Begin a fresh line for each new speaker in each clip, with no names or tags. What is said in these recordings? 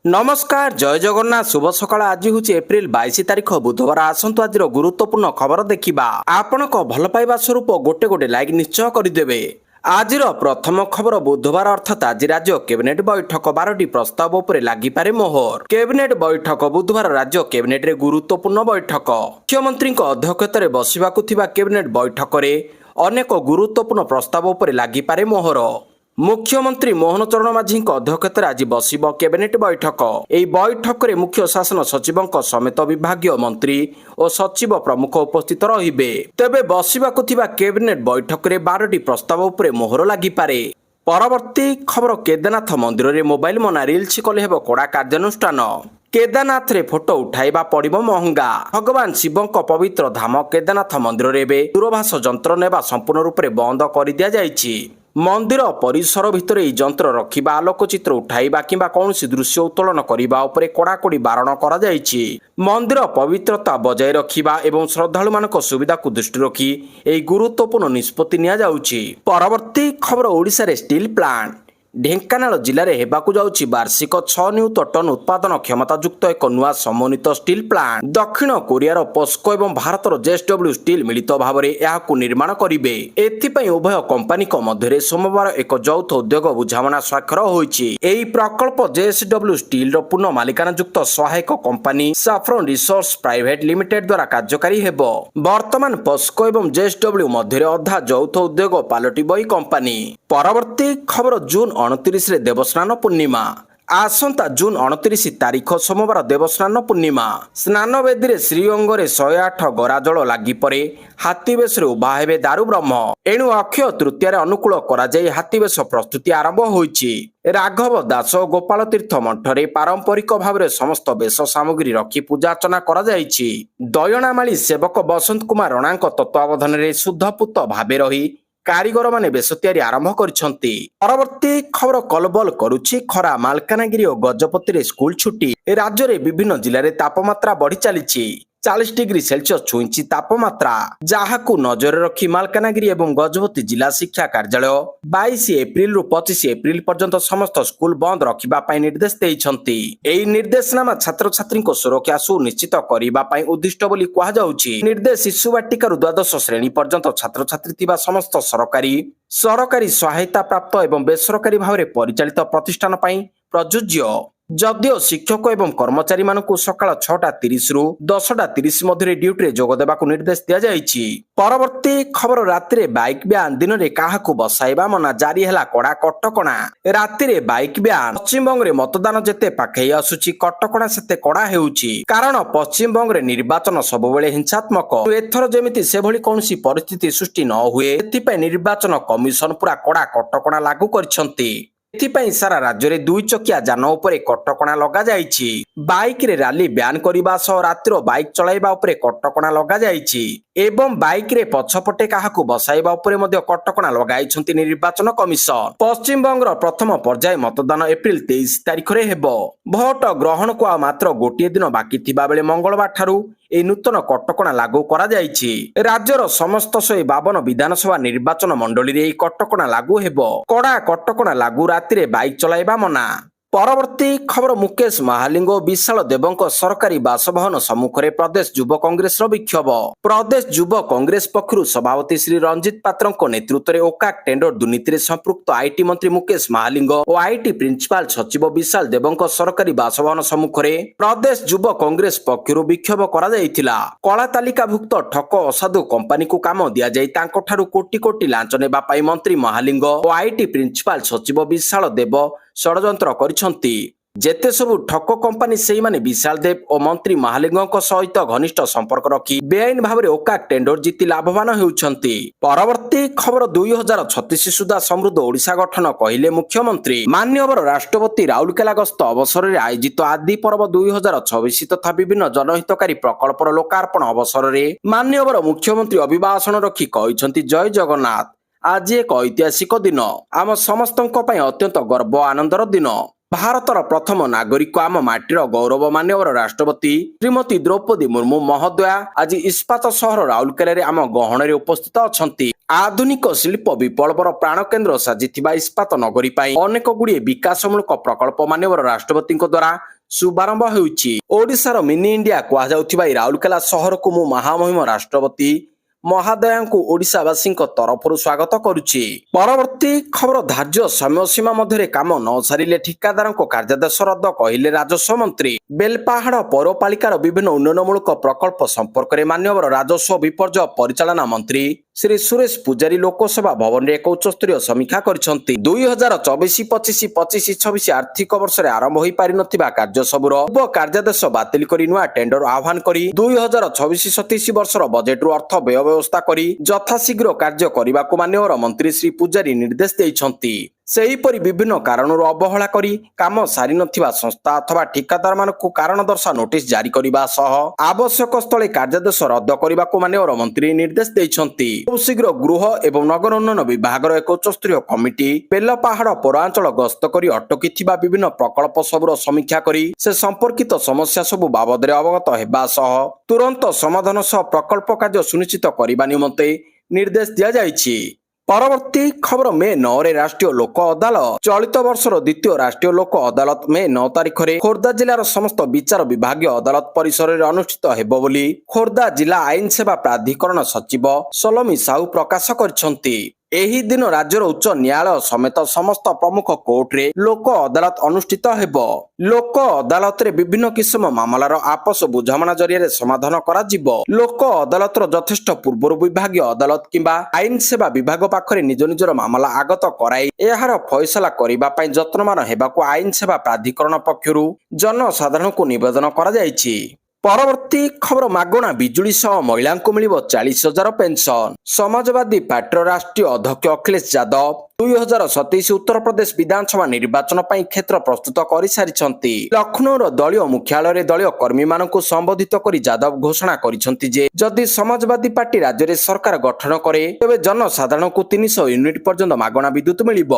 नमस्कार जय जगन्नाथ शुभ सकाळ। आज हूँ एप्रिल 22 तारिख बुधवार। आसतु आज गुरुत्वपूर्ण खबर देखा। आपण भल पाइबा स्वरूप गोटे गोटे लाइक निश्चय करदे। आज प्रथम खबर बुधवार अर्थात आज राज्य कैबिनेट बैठक 12टी प्रस्ताव उपर लागिपारे मोहर। कैबिनेट बैठक बुधवार राज्य कैबिनेट रे गुरुत्वपूर्ण बैठक। मुख्यमंत्री अध्यक्षतार बसवाक कैबिनेट बैठक में अनेक गुरुत्वपूर्ण प्रस्ताव उपर लागिपारे मोहर। मुख्यमंत्री मोहन चरण माझी अध्यक्षतार आज बसिब कैबिनेट बैठक। यह बैठक में मुख्य शासन सचिव समेत विभागीय मंत्री और सचिव प्रमुख उपस्थित रहिबे। तेबे बसिबाकु थिबा कैबिनेट बैठक में 12टी प्रस्ताव उपर मोहर लागिपारे। परवर्ती खबर केदारनाथ मंदिर में मोबाइल मना रिल्स कले हेब कड़ा कार्यानुष्ठान। केदारनाथ रे फोटो उठाइबा पड़िबो महंगा। भगवान शिवों पवित्र धाम केदारनाथ मंदिर रे दूरभाष जंत्र नेबा संपूर्ण रूप से बंद कर दिया जाइछि। मंदिर परिसर भितर यह जंत्र रखिबा, आलोकचित्र उठाइबा किंबा कौनसी दृश्य उत्तोलन करने उपरे कड़ाकड़ी बारण करा जाइछि। मंदिर पवित्रता बजाय रखिबा एवं श्रद्धालु मानक सुविधा को दृष्टि रखी एक गुरुत्वपूर्ण निष्पत्ति निया जाउछि। परवर्ती खबर ओडिशा रे स्टील प्लांट। ढेंकानाल जिले में हेबाकु जाउछि वार्षिक 6 नियुत टन उत्पादन क्षमता युक्त एक नुआ समन्वित स्टील प्लांट। दक्षिण कोरियार पोस्को एवं भारतर जेएसडब्ल्यू स्टील मिलित भाव में यहाकु निर्माण करिवे। एथिपई उभय कंपनी मध्य सोमवार एक यौथ उद्योग बुझामणा स्वाक्षर होइछि। एही प्रकल्प जेएसडब्ल्यू स्टील पूर्ण मालिकाना युक्त सहायक company saffron resource private limited द्वारा कार्यकारी हेबो। वर्तमान पोस्को एवं जेएसडब्ल्यू मध्य अधा यौथ उद्योग पालटिब एही कंपनी। परवर्ती खबर जून 29 रे देवस्नान पूर्णिमा। आसंता जून 29 तारिख सोमवार देवस्नान पूर्णिमा। स्नान वेदी रे श्रीअंगरे 108 गरा जल लागी परे हाथीवेश उभा हेबे दारू ब्रह्म। एणु अक्षय तृतीय अनुकूल करा जाई हाथीवेश प्रस्तुति आरंभ होइछि। राघव दास और गोपाल तीर्थ मठरे पारंपरिक भाव में समस्त बेश सामग्री रखी पूजा अर्चना करा जाइछि। दयणामाली सेवक बसंत कुमार राणा तत्वावधान में शुद्धपूत भावे रही कारीगर माने बेश तैयारी आरंभ करिसंती। परवर्ती खबर कलबल करुछि खरा। मालकानगिरी और गजपति रे स्कूल छुट्टी। राज्य रे विभिन्न जिले में तापमात्रा बढ़ी चलीछि। 40 डिग्री सेल्सियस छुईंछि तापमात्रा, जहाकु नजर रखी मालकानगिरी एवं गजपति जिला शिक्षा कार्यालय 22 एप्रिल रु 25 एप्रिल पर्यंत समस्त स्कूल बंद रखिबा पई निर्देश देइछंती। एही निर्देशनामा छात्र छात्री को सुरक्षा सुनिश्चित करिबा पई उद्दिष्ट बोली कहा जाउछि। निर्देश शिशु बाटिका रु द्वादश श्रेणी पर्यंत छात्र छात्री थिबा समस्त सरकारी सहायता प्राप्त एवं बेसरकारी भाव में परिचालित प्रतिष्ठान पई प्रযোज्य। जदियो शिक्षक एवं कर्मचारी मानकु सकाळ 6:30 रु 10:30 मध्य ड्यूटी जोग देबाकु निर्देश दिया जाइछि। परवर्ती खबर राति रे बाइक ब्यान, दिन रे काहाकु बसाइबा मना। जारी हैला कड़ा कटकणा। राति रे बाइक ब्यान। पश्चिम बंग रे मतदान जेते पाखै आसुछि कटकणा सेते कड़ा हेउछि। कारण पश्चिम बंग रे निर्वाचन सबबेले हिंसात्मक। एथर जेमिति से भली कोनसी परिस्थिति सृष्टि न हुए एथिपై निर्वाचन कमिशन पूरा कड़ा कटकणा लागू करछंती। एथिपై सारा राज्य रे 2 चकिया जान उपरे कटकणा लगा जाइछि। बाइक रे रैली ब्यान करिबा सह रातिर बाइक चलाइबा उपरे कटकणा लगा जाइछि एवं बाइक रे पछपटे काहाकु बसाइबा उपरे मध्ये कटकणा लगाइछंती निर्वाचन कमिशन। पश्चिम बंगर प्रथम पर्याय मतदान एप्रिल 23 तारिख रे हेबो। भोट ग्रहण को मात्र गोटिए दिन बाकी थिबा बेले मंगलवार ठारू ए नूतन कटकणा लागू करा जाइछि। राज्यर समस्त 152 विधानसभा निर्वाचन मंडली रे कटकणा लागू हेबो। कड़ा कटकणा लागू राति रे बाइक चलाइबा मना। परवर्ती खबर मुकेश महालिंग और विशाल देवों सरकारी बासभवन सम्मुख में प्रदेश युव कांग्रेस विक्षोभ। प्रदेश युव कांग्रेस पक्षरु सभापति श्री रंजित पात्र नेतृत्व में ओकाक टेंडर दुर्नीति संपृक्त आईटी मंत्री मुकेश महालिंग और आईटी प्रिंसिपाल सचिव विशाल देवों सरकारी बासभवन सम्मुख में प्रदेश युव कांग्रेस पक्षरु विक्षोभ करा जायतिला। कला तालिकाभुक्त ठक असाधु कंपनी को काम दिया जाई तांको ठारू कोटी कोटी लांच नेबा पाई मंत्री महालिंग और आईटी प्रिंसिपाल सचिव विशाल देव षड्यंत्र करिसंती। जेते सबु ठक कंपनी सेही माने विशाल देव और मंत्री महालिंगक सहित घनिष्ठ संपर्क रखी बेआईन भाव में ओकाक टेंडर जीति लाभवान हेउछंती। परवर्ती खबर 2036 सुधा समृद्ध ओडिशा गठन कहिले मुख्यमंत्री। माननीय राष्ट्रपति राउरकेला गस्त अवसर में आयोजित आदि पर्व 2026 तथा विभिन्न जनहितकारी प्रकल्पर लोकार्पण अवसर में माननीय मुख्यमंत्री अभिभाषण रखी कहिसंती जय जगन्नाथ। आज एक ऐतिहासिक दिन, आम समस्तंक पई अत्यंत गर्व आनंदर दिन। ଭାରତର ପ୍ରଥମ ନାଗରିକ ଆମ ମାଟିର ଗୌରବ ମାନ୍ୟବର ରାଷ୍ଟ୍ରପତି ଶ୍ରୀମତୀ ଦ୍ରୌପଦୀ ମୁର୍ମୁ ମହୋଦୟା ଆଜି ଇସ୍ପାତ ସହର ରାଉରକେଲାରେ ଆମ ଗହଣରେ ଉପସ୍ଥିତ ଅଛନ୍ତି। ଆଧୁନିକ ଶିଳ୍ପ ବିପ୍ଳବର ପ୍ରାଣକେନ୍ଦ୍ର ସାଜିଥିବା ଇସ୍ପାତ ନଗରୀ ପାଇଁ ଅନେକ ଗୁଡ଼ିଏ ବିକାଶମୂଳକ ପ୍ରକଳ୍ପ ମାନ୍ୟବର ରାଷ୍ଟ୍ରପତିଙ୍କ ଦ୍ୱାରା ଶୁଭାରମ୍ଭ ହେଉଛି। ଓଡ଼ିଶାର ମିନି ଇଣ୍ଡିଆ କୁହାଯାଉଥିବା ଏହି ରାଉରକେଲା ସହରକୁ ମୁଁ ମହାମହିମ ରାଷ୍ଟ୍ରପତି ମହୋଦୟାଙ୍କୁ ଓଡ଼ିଶାବାସୀଙ୍କ ତରଫରୁ ସ୍ୱାଗତ କରୁଛି। ପରବର୍ତ୍ତୀ ଖବର ଧାର୍ଯ୍ୟ ସମୟସୀମା ମଧ୍ୟରେ କାମ ନ ସାରିଲେ ଠିକାଦାରଙ୍କ କାର୍ଯ୍ୟାଦେଶ ରଦ୍ଦ କହିଲେ ରାଜସ୍ୱ ମନ୍ତ୍ରୀ। ବେଲପାହାଡ଼ ପୌରପାଳିକାର ବିଭିନ୍ନ ଉନ୍ନୟନମୂଳକ ପ୍ରକଳ୍ପ ସମ୍ପର୍କରେ ମାନ୍ୟବର ରାଜସ୍ୱ ବିପର୍ଯ୍ୟୟ ପରିଚାଳନା ମନ୍ତ୍ରୀ ଶ୍ରୀ ସୁରେଶ ପୂଜାରୀ ଲୋକସେବା ଭବନରେ ଏକ ଉଚ୍ଚସ୍ତରୀୟ ସମୀକ୍ଷା କରିଛନ୍ତି। 2024-25 ଆର୍ଥିକ ବର୍ଷରେ ଆରମ୍ଭ ହୋଇପାରିନଥିବା କାର୍ଯ୍ୟସବୁର ପୂର୍ବ କାର୍ଯ୍ୟାଦେଶ ବାତିଲ କରି ନୂଆ ଟେଣ୍ଡର ଆହ୍ୱାନ କରି 2026-27 ବର୍ଷର ବଜେଟରୁ ଅର୍ଥ ବ୍ୟୟ ବ୍ୟବସ୍ଥା କରି ଯଥାଶୀଘ୍ର କାର୍ଯ୍ୟ କରିବାକୁ ମାନ୍ୟବର ମନ୍ତ୍ରୀ ଶ୍ରୀ ପୂଜାରୀ ନିର୍ଦ୍ଦେଶ ଦେଇଛନ୍ତି। ସେହିପରି ବିଭିନ୍ନ କାରଣରୁ ଅବହେଳା କରି କାମ ସାରିନଥିବା ସଂସ୍ଥା ଅଥବା ଠିକାଦାରମାନଙ୍କୁ କାରଣ ଦର୍ଶାଅ ନୋଟିସ ଜାରି କରିବା ସହ ଆବଶ୍ୟକ ସ୍ଥଳେ କାର୍ଯ୍ୟାଦେଶ ରଦ୍ଦ କରିବାକୁ ମାନ୍ୟବର ମନ୍ତ୍ରୀ ନିର୍ଦ୍ଦେଶ ଦେଇଛନ୍ତି। ଖୁବ୍ ଶୀଘ୍ର ଗୃହ ଏବଂ ନଗର ଉନ୍ନୟନ ବିଭାଗର ଏକ ଉଚ୍ଚସ୍ତରୀୟ କମିଟି ବେଲପାହାଡ଼ ପୌରାଞ୍ଚଳ ଗସ୍ତ କରି ଅଟକିଥିବା ବିଭିନ୍ନ ପ୍ରକଳ୍ପ ସବୁର ସମୀକ୍ଷା କରି ସେ ସମ୍ପର୍କିତ ସମସ୍ୟା ସବୁ ବାବଦରେ ଅବଗତ ହେବା ସହ ତୁରନ୍ତ ସମାଧାନ ସହ ପ୍ରକଳ୍ପ କାର୍ଯ୍ୟ ସୁନିଶ୍ଚିତ କରିବା ନିମନ୍ତେ ନିର୍ଦ୍ଦେଶ ଦିଆଯାଇଛି। ପରବର୍ତ୍ତୀ ଖବର ମେ 9ରେ ରାଷ୍ଟ୍ରୀୟ ଲୋକ ଅଦାଲତ। ଚଳିତ ବର୍ଷର ଦ୍ୱିତୀୟ ରାଷ୍ଟ୍ରୀୟ ଲୋକ ଅଦାଲତ ମେ 9 ତାରିଖରେ ଖୋର୍ଦ୍ଧା ଜିଲ୍ଲାର ସମସ୍ତ ବିଚାର ବିଭାଗୀୟ ଅଦାଲତ ପରିସରରେ ଅନୁଷ୍ଠିତ ହେବ ବୋଲି ଖୋର୍ଦ୍ଧା ଜିଲ୍ଲା ଆଇନ ସେବା ପ୍ରାଧିକରଣ ସଚିବ ସଲୋମୀ ସାହୁ ପ୍ରକାଶ କରିଛନ୍ତି। ଏହି ଦିନ ରାଜ୍ୟର ଉଚ୍ଚ ନ୍ୟାୟାଳୟ ସମେତ ସମସ୍ତ ପ୍ରମୁଖ କୋର୍ଟରେ ଲୋକ ଅଦାଲତ ଅନୁଷ୍ଠିତ ହେବ। ଲୋକ ଅଦାଲତରେ ବିଭିନ୍ନ କିସମ ମାମଲାର ଆପୋଷ ବୁଝାମଣା ଜରିଆରେ ସମାଧାନ କରାଯିବ। ଲୋକ ଅଦାଲତର ଯଥେଷ୍ଟ ପୂର୍ବରୁ ବିଭାଗୀୟ ଅଦାଲତ କିମ୍ବା ଆଇନ ସେବା ବିଭାଗ ପାଖରେ ନିଜ ନିଜର ମାମଲା ଆଗତ କରାଇ ଏହାର ଫଇସଲା କରିବା ପାଇଁ ଯତ୍ନମାନ ହେବାକୁ ଆଇନ ସେବା ପ୍ରାଧିକରଣ ପକ୍ଷରୁ ଜନସାଧାରଣଙ୍କୁ ନିବେଦନ କରାଯାଇଛି। ପରବର୍ତ୍ତୀ ଖବର ମାଗଣା ବିଜୁଳି ସହ ମହିଳାଙ୍କୁ ମିଳିବ 40,000 ପେନସନ। ସମାଜବାଦୀ ପାର୍ଟିର ରାଷ୍ଟ୍ରୀୟ ଅଧ୍ୟକ୍ଷ ଅଖିଳେଶ ଯାଦବ 2027 ଉତ୍ତରପ୍ରଦେଶ ବିଧାନସଭା ନିର୍ବାଚନ ପାଇଁ କ୍ଷେତ୍ର ପ୍ରସ୍ତୁତ କରିସାରିଛନ୍ତି। ଲକ୍ଷ୍ନୌର ଦଳୀୟ ମୁଖ୍ୟାଳୟରେ ଦଳୀୟ କର୍ମୀମାନଙ୍କୁ ସମ୍ବୋଧିତ କରି ଯାଦବ ଘୋଷଣା କରିଛନ୍ତି ଯେ ଯଦି ସମାଜବାଦୀ ପାର୍ଟି ରାଜ୍ୟରେ ସରକାର ଗଠନ କରେ ତେବେ ଜନସାଧାରଣଙ୍କୁ 300 ୟୁନିଟ ପର୍ଯ୍ୟନ୍ତ ମାଗଣା ବିଦ୍ୟୁତ ମିଳିବ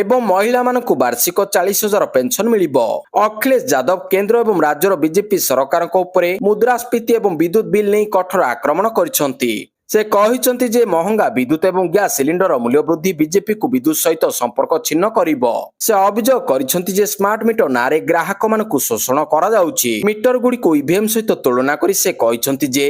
ଏବଂ ମହିଳାମାନଙ୍କୁ ବାର୍ଷିକ 40,000 ପେନସନ ମିଳିବ। ଅଖିଳେଶ ଯାଦବ କେନ୍ଦ୍ର ଏବଂ ରାଜ୍ୟର ବିଜେପି ସରକାରଙ୍କ ଉପରେ ମୁଦ୍ରାସ୍ଫୀତି ଏବଂ ବିଦ୍ୟୁତ ବିଲ୍ ନେଇ କଠୋର ଆକ୍ରମଣ କରିଛନ୍ତି। ସେ କହିଛନ୍ତି ଯେ ମହଙ୍ଗା ବିଦ୍ୟୁତ ଏବଂ ଗ୍ୟାସ ସିଲିଣ୍ଡର ମୂଲ୍ୟ ବୃଦ୍ଧି ବିଜେପିକୁ ବିଦ୍ୟୁତ ସହିତ ସମ୍ପର୍କ ଛିନ୍ନ କରିବ। ସେ ଅଭିଯୋଗ କରିଛନ୍ତି ଯେ ସ୍ମାର୍ଟ ମିଟର ନାଁରେ ଗ୍ରାହକମାନଙ୍କୁ ଶୋଷଣ କରାଯାଉଛି। ମିଟର ଗୁଡ଼ିକୁ ଇଭିଏମ ସହିତ ତୁଳନା କରି ସେ କହିଛନ୍ତି ଯେ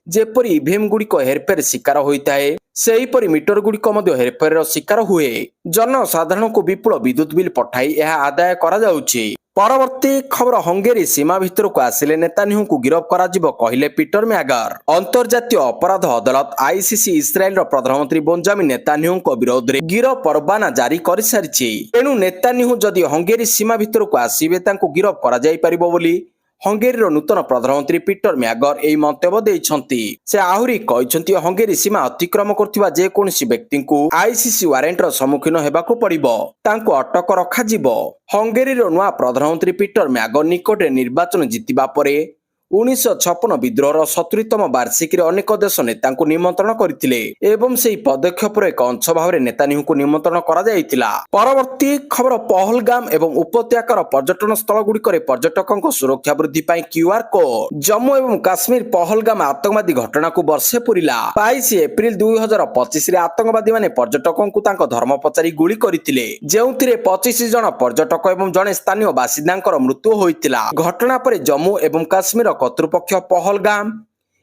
ଯେପରି ଇଭିଏମ ଗୁଡ଼ିକ ହେରଫେର ଶିକାର ହୋଇଥାଏ ସେହିପରି ମିଟର ଗୁଡ଼ିକ ମଧ୍ୟ ହେରଫେରର ଶିକାର ହୁଏ। ଜନସାଧାରଣଙ୍କୁ ବିପୁଳ ବିଦ୍ୟୁତ ବିଲ୍ ପଠାଇ ଏହା ଆଦାୟ କରାଯାଉଛି। ପରବର୍ତ୍ତୀ ଖବର ହଙ୍ଗେରୀ ସୀମା ଭିତରକୁ ଆସିଲେ ନେତାନ୍ୟାହୁଙ୍କୁ ଗିରଫ କରାଯିବ କହିଲେ ପିଟର ମ୍ୟାଗର। ଅନ୍ତର୍ଜାତୀୟ ଅପରାଧ ଅଦାଲତ ଆଇସିସି ଇସ୍ରାଏଲର ପ୍ରଧାନମନ୍ତ୍ରୀ ବେଞ୍ଜାମିନ ନେତାନ୍ୟାହୁଙ୍କ ବିରୋଧରେ ଗିରଫ ପରୱାନା ଜାରି କରିସାରିଛି। ତେଣୁ ନେତାନ୍ୟାହୁ ଯଦି ହଙ୍ଗେରୀ ସୀମା ଭିତରକୁ ଆସିବେ ତାଙ୍କୁ ଗିରଫ କରାଯାଇପାରିବ ବୋଲି ହଙ୍ଗେରୀର ନୂତନ ପ୍ରଧାନମନ୍ତ୍ରୀ ପିଟର ମ୍ୟାଗର ଏହି ମନ୍ତବ୍ୟ ଦେଇଛନ୍ତି। ସେ ଆହୁରି କହିଛନ୍ତି ହଙ୍ଗେରୀ ସୀମା ଅତିକ୍ରମ କରୁଥିବା ଯେକୌଣସି ବ୍ୟକ୍ତିଙ୍କୁ ଆଇସିସି ୱାରେଣ୍ଟର ସମ୍ମୁଖୀନ ହେବାକୁ ପଡ଼ିବ, ତାଙ୍କୁ ଅଟକ ରଖାଯିବ। ହଙ୍ଗେରୀର ନୂଆ ପ୍ରଧାନମନ୍ତ୍ରୀ ପିଟର ମ୍ୟାଗର ନିକଟରେ ନିର୍ବାଚନ ଜିତିବା ପରେ 1956 ବିଦ୍ରୋହର 70ତମ ବାର୍ଷିକୀରେ ଅନେକ ଦେଶ ନେତାଙ୍କୁ ନିମନ୍ତ୍ରଣ କରିଥିଲେ ଏବଂ ସେହି ପଦକ୍ଷେପର ଏକ ଅଂଶ ଭାବରେ ନେତାନ୍ୟାହୁଙ୍କୁ ନିମନ୍ତ୍ରଣ କରାଯାଇଥିଲା। ପରବର୍ତ୍ତୀ ଖବର ପହଲଗାମ ଏବଂ ଉପତ୍ୟକାର ପର୍ଯ୍ୟଟନ ସ୍ଥଳ ଗୁଡ଼ିକରେ ପର୍ଯ୍ୟଟକଙ୍କ ସୁରକ୍ଷା ବୃଦ୍ଧି ପାଇଁ କ୍ୟୁଆର କୋଡ। ଜମ୍ମୁ ଏବଂ କାଶ୍ମୀର ପହଲଗାମ ଆତଙ୍କବାଦୀ ଘଟଣାକୁ ବର୍ଷେ ପୂରିଲା। 22 ଏପ୍ରିଲ 2025ରେ ଆତଙ୍କବାଦୀମାନେ ପର୍ଯ୍ୟଟକଙ୍କୁ ତାଙ୍କ ଧର୍ମ ପଚାରି ଗୁଳି କରିଥିଲେ ଯେଉଁଥିରେ 25 ଜଣ ପର୍ଯ୍ୟଟକ ଏବଂ ଜଣେ ସ୍ଥାନୀୟ ବାସିନ୍ଦାଙ୍କର ମୃତ୍ୟୁ ହୋଇଥିଲା। ଘଟଣା ପରେ ଜମ୍ମୁ ଏବଂ କାଶ୍ମୀର କର୍ତ୍ତୃପକ୍ଷ ପହଲଗାମ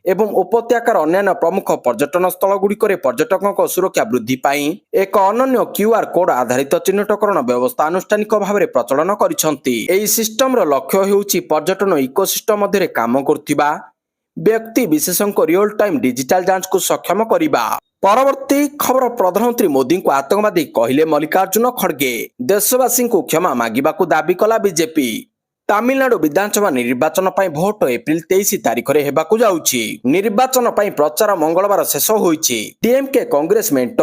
ଏବଂ ଉପତ୍ୟକାର ଅନ୍ୟାନ୍ୟ ପ୍ରମୁଖ ପର୍ଯ୍ୟଟନ ସ୍ଥଳ ଗୁଡ଼ିକରେ ପର୍ଯ୍ୟଟକଙ୍କ ସୁରକ୍ଷା ବୃଦ୍ଧି ପାଇଁ ଏକ ଅନନ୍ୟ କ୍ୟୁଆର କୋଡ ଆଧାରିତ ଚିହ୍ନଟକରଣ ବ୍ୟବସ୍ଥା ଆନୁଷ୍ଠାନିକ ଭାବରେ ପ୍ରଚଳନ କରିଛନ୍ତି। ଏହି ସିଷ୍ଟମର ଲକ୍ଷ୍ୟ ହେଉଛି ପର୍ଯ୍ୟଟନ ଇକୋସିଷ୍ଟମ ମଧ୍ୟରେ କାମ କରୁଥିବା ବ୍ୟକ୍ତି ବିଶେଷଙ୍କ ରିଅଲ ଟାଇମ ଡିଜିଟାଲ ଯାଞ୍ଚକୁ ସକ୍ଷମ କରିବା। ପରବର୍ତ୍ତୀ ଖବର ପ୍ରଧାନମନ୍ତ୍ରୀ ମୋଦିଙ୍କୁ ଆତଙ୍କବାଦୀ କହିଲେ ମଲ୍ଲିକାର୍ଜୁନ ଖଡଗେ। ଦେଶବାସୀଙ୍କୁ କ୍ଷମା ମାଗିବାକୁ ଦାବି କଲା ବିଜେପି। ତାମିଲନାଡୁ ବିଧାନସଭା ନିର୍ବାଚନ ପାଇଁ ଭୋଟ ଏପ୍ରିଲ 23 ତାରିଖରେ ହେବାକୁ ଯାଉଛି। ନିର୍ବାଚନ ପାଇଁ ପ୍ରଚାର ମଙ୍ଗଳବାର ଶେଷ ହୋଇଛି। ଡିଏମକେ କଂଗ୍ରେସ ମେଣ୍ଟ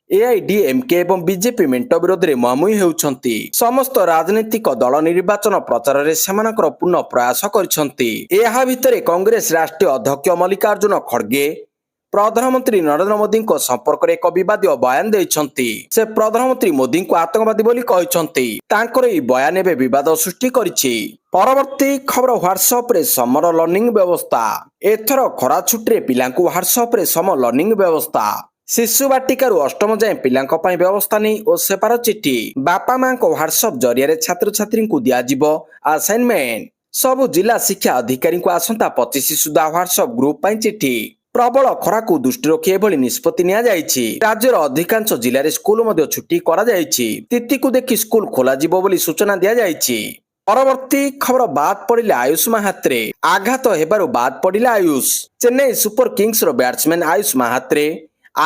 ଏଆଇଡିଏମକେ ଏବଂ ବିଜେପି ମେଣ୍ଟ ବିରୋଧରେ ମୁହାଁମୁହିଁ ହେଉଛନ୍ତି। ସମସ୍ତ ରାଜନୈତିକ ଦଳ ନିର୍ବାଚନ ପ୍ରଚାରରେ ସେମାନଙ୍କର ପୂର୍ଣ୍ଣ ପ୍ରୟାସ କରିଛନ୍ତି। ଏହା ଭିତରେ କଂଗ୍ରେସ ରାଷ୍ଟ୍ରୀୟ ଅଧ୍ୟକ୍ଷ ମଲ୍ଲିକାର୍ଜୁନ ଖଡଗେ ପ୍ରଧାନମନ୍ତ୍ରୀ ନରେନ୍ଦ୍ର ମୋଦିଙ୍କ ସମ୍ପର୍କରେ ଏକ ବିବାଦୀୟ ବୟାନ ଦେଇଛନ୍ତି। ସେ ପ୍ରଧାନମନ୍ତ୍ରୀ ମୋଦିଙ୍କୁ ଆତଙ୍କବାଦୀ ବୋଲି କହିଛନ୍ତି। ତାଙ୍କର ଏହି ବୟାନ ଏବେ ବିବାଦ ସୃଷ୍ଟି କରିଛି। ପରବର୍ତ୍ତୀ ଖବର ହ୍ୱାଟ୍ସଆପରେ ସମର ଲର୍ଣ୍ଣିଂ ବ୍ୟବସ୍ଥା। ଏଥର ଖରା ଛୁଟିରେ ପିଲାଙ୍କୁ ହ୍ୱାଟ୍ସଆପରେ ସମର ଲର୍ଣ୍ଣିଂ ବ୍ୟବସ୍ଥା। ଶିଶୁ ବାଟିକାରୁ ଅଷ୍ଟମ ଯାଏଁ ପିଲାଙ୍କ ପାଇଁ ବ୍ୟବସ୍ଥା ନେଇ ଓସେପାର ଚିଠି। ବାପା ମାଙ୍କ ହ୍ୱାଟ୍ସଆପ ଜରିଆରେ ଛାତ୍ରଛାତ୍ରୀଙ୍କୁ ଦିଆଯିବ ଆସାଇନମେଣ୍ଟ। ସବୁ ଜିଲ୍ଲା ଶିକ୍ଷା ଅଧିକାରୀଙ୍କୁ ଆସନ୍ତା 25 ସୁଦ୍ଧା ହ୍ୱାଟ୍ସଆପ ଗ୍ରୁପ ପାଇଁ ଚିଠି। ପ୍ରବଳ ଖରାକୁ ଦୃଷ୍ଟି ରଖି ଏଭଳି ନିଷ୍ପତ୍ତି ନିଆଯାଇଛି। ରାଜ୍ୟର ଅଧିକାଂଶ ଜିଲ୍ଲାରେ ସ୍କୁଲ ମଧ୍ୟ ଛୁଟି କରାଯାଇଛି। ତିଥିକୁ ଦେଖି ସ୍କୁଲ ଖୋଲାଯିବ ବୋଲି ସୂଚନା ଦିଆଯାଇଛି। ପରବର୍ତ୍ତୀ ଖବର ବାଦ ପଡ଼ିଲେ ଆୟୁଷ ମାହାତ୍ରେ। ଆଘାତ ହେବାରୁ ବାଦ ପଡ଼ିଲେ ଆୟୁଷ। ଚେନ୍ନାଇ ସୁପର କିଙ୍ଗସର ବ୍ୟାଟ୍ସମ୍ୟାନ ଆୟୁଷ ମାହାତ୍ରେ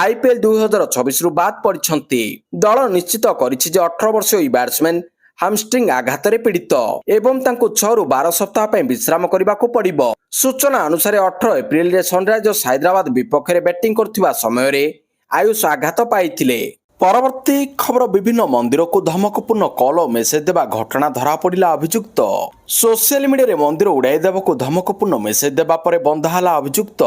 IPL 2024ରୁ ବାଦ ପଡ଼ିଛନ୍ତି। ଦଳ ନିଶ୍ଚିତ କରିଛି ଯେ 18 ବର୍ଷୀୟ ଏହି ବ୍ୟାଟ୍ସମ୍ୟାନ ହାମଷ୍ଟ୍ରିଂ ଆଘାତରେ ପୀଡ଼ିତ ଏବଂ ତାଙ୍କୁ 6ରୁ 12 ସପ୍ତାହ ପାଇଁ ବିଶ୍ରାମ କରିବାକୁ ପଡ଼ିବ। ସୂଚନା ଅନୁସାରେ 18 ଏପ୍ରିଲରେ ସନରାଇଜର୍ସ ହାଇଦ୍ରାବାଦ ବିପକ୍ଷରେ ବ୍ୟାଟିଂ କରୁଥିବା ସମୟରେ ଆୟୁଷ ଆଘାତ ପାଇଥିଲେ। ପରବର୍ତ୍ତୀ ଖବର ବିଭିନ୍ନ ମନ୍ଦିରକୁ ଧମକପୂର୍ଣ୍ଣ କଲ୍ ଓ ମେସେଜ ଦେବା ଘଟଣା ଧରାପଡ଼ିଲା ଅଭିଯୁକ୍ତ। ସୋସିଆଲ ମିଡିଆରେ ମନ୍ଦିର ଉଡ଼ାଇ ଦେବାକୁ ଧମକପୂର୍ଣ୍ଣ ମେସେଜ ଦେବା ପରେ ବନ୍ଧା ହେଲା ଅଭିଯୁକ୍ତ।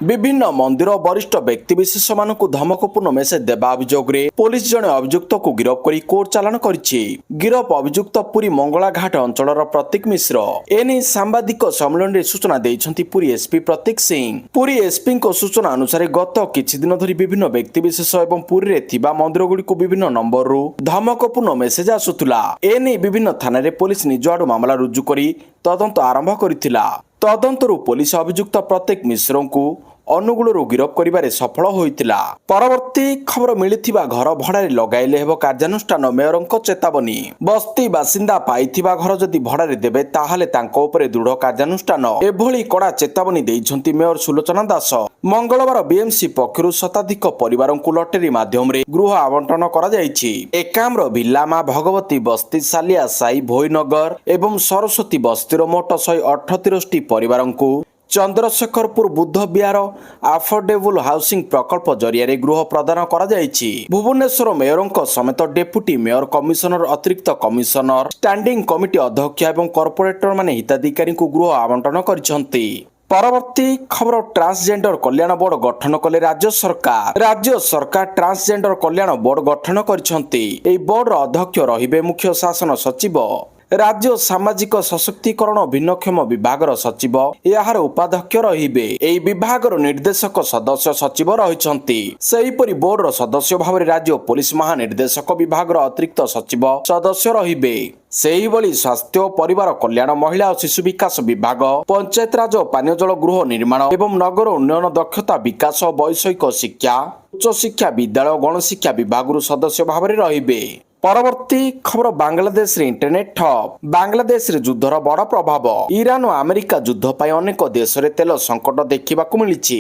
ବିଭିନ୍ନ ମନ୍ଦିର ବରିଷ୍ଠ ବ୍ୟକ୍ତିବିଶେଷମାନଙ୍କୁ ଧମକପୂର୍ଣ୍ଣ ମେସେଜ ଦେବା ଅଭିଯୋଗରେ ପୋଲିସ ଜଣେ ଅଭିଯୁକ୍ତକୁ ଗିରଫ କରି କୋର୍ଟ ଚାଲାଣ କରିଛି। ଗିରଫ ଅଭିଯୁକ୍ତ ପୁରୀ ମଙ୍ଗଳାଘାଟ ଅଞ୍ଚଳର ପ୍ରତୀକ ମିଶ୍ର। ଏନେଇ ସାମ୍ବାଦିକ ସମ୍ମିଳନୀରେ ସୂଚନା ଦେଇଛନ୍ତି ପୁରୀ ଏସ୍ପି ପ୍ରତୀକ ସିଂ। ପୁରୀ ଏସ୍ପିଙ୍କ ସୂଚନା ଅନୁସାରେ ଗତ କିଛି ଦିନ ଧରି ବିଭିନ୍ନ ବ୍ୟକ୍ତିବିଶେଷ ଏବଂ ପୁରୀରେ ଥିବା ମନ୍ଦିରଗୁଡ଼ିକୁ ବିଭିନ୍ନ ନମ୍ବରରୁ ଧମକପୂର୍ଣ୍ଣ ମେସେଜ ଆସୁଥିଲା। ଏନେଇ ବିଭିନ୍ନ ଥାନାରେ ପୋଲିସ ନିଜ ଆଡୁ ମାମଲା ରୁଜୁ କରି ତଦନ୍ତ ଆରମ୍ଭ କରିଥିଲା। ତଦନ୍ତରୁ ପୋଲିସ ଅଭିଯୁକ୍ତ ପ୍ରତୀକ ମିଶ୍ରଙ୍କୁ ଅନୁଗୁଳରୁ ଗିରଫ କରିବାରେ ସଫଳ ହୋଇଥିଲା। ପରବର୍ତ୍ତୀ ଖବର ମିଳିଥିବା ଘର ଭଡ଼ାରେ ଲଗାଇଲେ ହେବ କାର୍ଯ୍ୟାନୁଷ୍ଠାନ, ମେୟରଙ୍କ ଚେତାବନୀ। ବସ୍ତି ବାସିନ୍ଦା ପାଇଥିବା ଘର ଯଦି ଭଡ଼ାରେ ଦେବେ ତାହେଲେ ତାଙ୍କ ଉପରେ ଦୃଢ଼ କାର୍ଯ୍ୟାନୁଷ୍ଠାନ, ଏଭଳି କଡ଼ା ଚେତାବନୀ ଦେଇଛନ୍ତି ମେୟର ସୁଲୋଚନା ଦାସ। ମଙ୍ଗଳବାର ବିଏମ୍ସି ପକ୍ଷରୁ ଶତାଧିକ ପରିବାରଙ୍କୁ ଲଟେରୀ ମାଧ୍ୟମରେ ଗୃହ ଆବଣ୍ଟନ କରାଯାଇଛି। ଏକାମ୍ର ଭିଲ୍ଲା ମା ଭଗବତୀ ବସ୍ତି, ସାଲିଆ ସାହି, ଭୋଇନଗର ଏବଂ ସରସ୍ୱତୀ ବସ୍ତିର ମୋଟ 138ଟି ପରିବାରଙ୍କୁ ଚନ୍ଦ୍ରଶେଖରପୁର ବୁଦ୍ଧ ବିହାର ଆଫୋର୍ଡେବୁଲ ହାଉସିଂ ପ୍ରକଳ୍ପ ଜରିଆରେ ଗୃହ ପ୍ରଦାନ କରାଯାଇଛି। ଭୁବନେଶ୍ୱର ମେୟରଙ୍କ ସମେତ ଡେପୁଟି ମେୟର, କମିଶନର, ଅତିରିକ୍ତ କମିଶନର, ଷ୍ଟାଣ୍ଡିଂ କମିଟି ଅଧ୍ୟକ୍ଷ ଏବଂ କର୍ପୋରେଟରମାନେ ହିତାଧିକାରୀଙ୍କୁ ଗୃହ ଆବଣ୍ଟନ କରିଛନ୍ତି। ପରବର୍ତ୍ତୀ ଖବର ଟ୍ରାନ୍ସଜେଣ୍ଡର କଲ୍ୟାଣ ବୋର୍ଡ ଗଠନ କଲେ ରାଜ୍ୟ ସରକାର। ରାଜ୍ୟ ସରକାର ଟ୍ରାନ୍ସଜେଣ୍ଡର କଲ୍ୟାଣ ବୋର୍ଡ ଗଠନ କରିଛନ୍ତି। ଏହି ବୋର୍ଡର ଅଧ୍ୟକ୍ଷ ରହିବେ ମୁଖ୍ୟ ଶାସନ ସଚିବ। ରାଜ୍ୟ ସାମାଜିକ ସଶକ୍ତିକରଣ ଭିନ୍ନକ୍ଷମ ବିଭାଗର ସଚିବ ଏହାର ଉପାଧ୍ୟକ୍ଷ ରହିବେ। ଏହି ବିଭାଗର ନିର୍ଦ୍ଦେଶକ ସଦସ୍ୟ ସଚିବ ରହିଛନ୍ତି। ସେହିପରି ବୋର୍ଡର ସଦସ୍ୟ ଭାବରେ ରାଜ୍ୟ ପୋଲିସ ମହାନିର୍ଦ୍ଦେଶକ ବିଭାଗର ଅତିରିକ୍ତ ସଚିବ ସଦସ୍ୟ ରହିବେ। ସେହିଭଳି ସ୍ୱାସ୍ଥ୍ୟ ଓ ପରିବାର କଲ୍ୟାଣ, ମହିଳା ଓ ଶିଶୁ ବିକାଶ ବିଭାଗ, ପଞ୍ଚାୟତରାଜ ଓ ପାନୀୟ ଜଳ ଗୃହ ନିର୍ମାଣ ଏବଂ ନଗର ଉନ୍ନୟନ, ଦକ୍ଷତା ବିକାଶ ଓ ବୈଷୟିକ ଶିକ୍ଷା, ଉଚ୍ଚଶିକ୍ଷା, ବିଦ୍ୟାଳୟ ଓ ଗଣଶିକ୍ଷା ବିଭାଗରୁ ସଦସ୍ୟ ଭାବରେ ରହିବେ। ପରବର୍ତ୍ତୀ ଖବର ବାଂଲାଦେଶରେ ଇଣ୍ଟରନେଟ ଠପ୍। ବାଂଲାଦେଶରେ ଯୁଦ୍ଧର ବଡ଼ ପ୍ରଭାବ। ଇରାନ ଓ ଆମେରିକା ଯୁଦ୍ଧ ପାଇଁ ଅନେକ ଦେଶରେ ତେଲ ସଙ୍କଟ ଦେଖିବାକୁ ମିଳିଛି।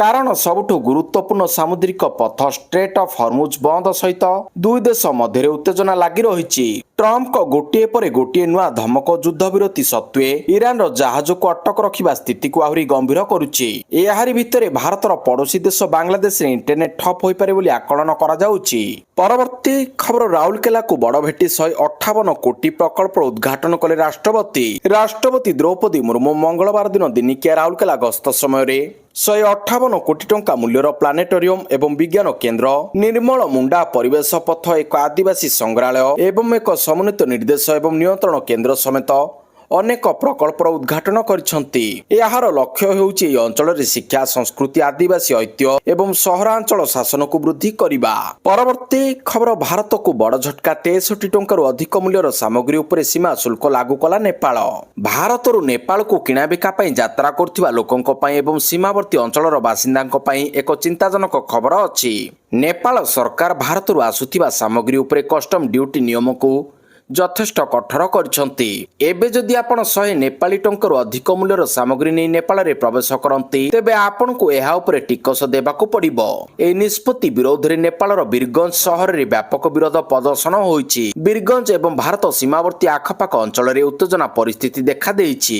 କାରଣ ସବୁଠୁ ଗୁରୁତ୍ୱପୂର୍ଣ୍ଣ ସାମୁଦ୍ରିକ ପଥ ଷ୍ଟ୍ରେଟ୍ ଅଫ୍ ହର୍ମୁଜ ବନ୍ଦ ସହିତ ଦୁଇ ଦେଶ ମଧ୍ୟରେ ଉତ୍ତେଜନା ଲାଗି ରହିଛି। ଟ୍ରମ୍ପଙ୍କ ଗୋଟିଏ ପରେ ଗୋଟିଏ ନୂଆ ଧମକ ଯୁଦ୍ଧ ବିରତି ସତ୍ତ୍ୱେ ଇରାନର ଜାହାଜକୁ ଅଟକ ରଖିବା ସ୍ଥିତିକୁ ଆହୁରି ଗମ୍ଭୀର କରୁଛି। ଏହାରି ଭିତରେ ଭାରତର ପଡ଼ୋଶୀ ଦେଶ ବାଂଲାଦେଶରେ ଇଣ୍ଟରନେଟ ଠପ୍ ହୋଇପାରେ ବୋଲି ଆକଳନ କରାଯାଉଛି। ପରବର୍ତ୍ତୀ ଖବର ରାଉରକେଲାକୁ ବଡ଼ ଭେଟି 158 କୋଟି ପ୍ରକଳ୍ପର ଉଦ୍ଘାଟନ କଲେ ରାଷ୍ଟ୍ରପତି। ରାଷ୍ଟ୍ରପତି ଦ୍ରୌପଦୀ ମୁର୍ମୁ ମଙ୍ଗଳବାର ଦିନ ଦିନିକିଆ ରାଉରକେଲା ଗସ୍ତ ସମୟରେ 158 କୋଟି ଟଙ୍କା ମୂଲ୍ୟର ପ୍ଲାନେଟୋରିୟମ ଏବଂ ବିଜ୍ଞାନ କେନ୍ଦ୍ର, ନିର୍ମଳ ମୁଣ୍ଡା ପରିବେଶ ପଥ, ଏକ ଆଦିବାସୀ ସଂଗ୍ରହାଳୟ ଏବଂ ଏକ ସମନ୍ୱିତ ନିର୍ଦ୍ଦେଶ ଏବଂ ନିୟନ୍ତ୍ରଣ କେନ୍ଦ୍ର ସମେତ ଅନେକ ପ୍ରକଳ୍ପର ଉଦ୍ଘାଟନ କରିଛନ୍ତି। ଏହାର ଲକ୍ଷ୍ୟ ହେଉଛି ଏହି ଅଞ୍ଚଳରେ ଶିକ୍ଷା, ସଂସ୍କୃତି, ଆଦିବାସୀ ଐତିହ୍ୟ ଏବଂ ସହରାଞ୍ଚଳ ଶାସନକୁ ବୃଦ୍ଧି କରିବା। ପରବର୍ତ୍ତୀ ଖବର ଭାରତକୁ ବଡ଼ ଝଟକା। 63 ଟଙ୍କାରୁ ଅଧିକ ମୂଲ୍ୟର ସାମଗ୍ରୀ ଉପରେ ସୀମା ଶୁଳ୍କ ଲାଗୁ କଲା ନେପାଳ। ଭାରତରୁ ନେପାଳକୁ କିଣାବିକା ପାଇଁ ଯାତ୍ରା କରୁଥିବା ଲୋକଙ୍କ ପାଇଁ ଏବଂ ସୀମାବର୍ତ୍ତୀ ଅଞ୍ଚଳର ବାସିନ୍ଦାଙ୍କ ପାଇଁ ଏକ ଚିନ୍ତାଜନକ ଖବର ଅଛି। ନେପାଳ ସରକାର ଭାରତରୁ ଆସୁଥିବା ସାମଗ୍ରୀ ଉପରେ କଷ୍ଟମ ଡ୍ୟୁଟି ନିୟମକୁ ଯଥେଷ୍ଟ କଠୋର କରିଛନ୍ତି। ଏବେ ଯଦି ଆପଣ 100 ନେପାଳୀ ଟଙ୍କାରୁ ଅଧିକ ମୂଲ୍ୟର ସାମଗ୍ରୀ ନେଇ ନେପାଳରେ ପ୍ରବେଶ କରନ୍ତି ତେବେ ଆପଣଙ୍କୁ ଏହା ଉପରେ ଟିକସ ଦେବାକୁ ପଡ଼ିବ। ଏହି ନିଷ୍ପତ୍ତି ବିରୋଧରେ ନେପାଳର ବୀରଗଞ୍ଜ ସହରରେ ବ୍ୟାପକ ବିରୋଧ ପ୍ରଦର୍ଶନ ହୋଇଛି। ବୀରଗଞ୍ଜ ଏବଂ ଭାରତ ସୀମାବର୍ତ୍ତୀ ଆଖପାଖ ଅଞ୍ଚଳରେ ଉତ୍ତେଜନା ପରିସ୍ଥିତି ଦେଖାଦେଇଛି।